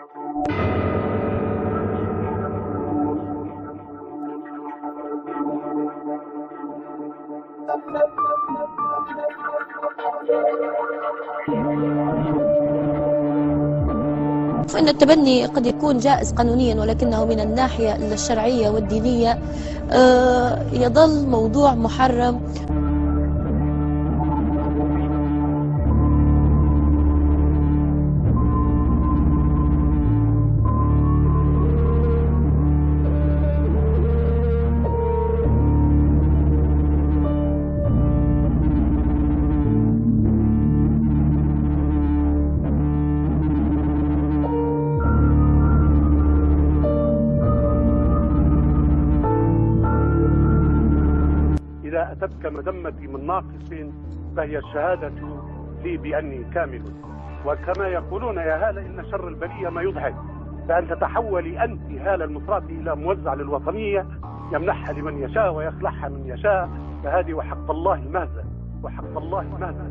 فإن التبني قد يكون جائز قانونيا، ولكنه من الناحية الشرعية والدينية يظل موضوع محرم. إذا أتتك مذمتي من ناقص فهي الشهادة لي بأني كامل. وكما يقولون يا هالة إن شر البلية ما يضحك، فأن تتحولي أنت هالة المصراتي إلى موزع للوطنية يمنحها لمن يشاء ويخلعها من يشاء، فهذه وحق الله مهزة، وحق الله مهزة.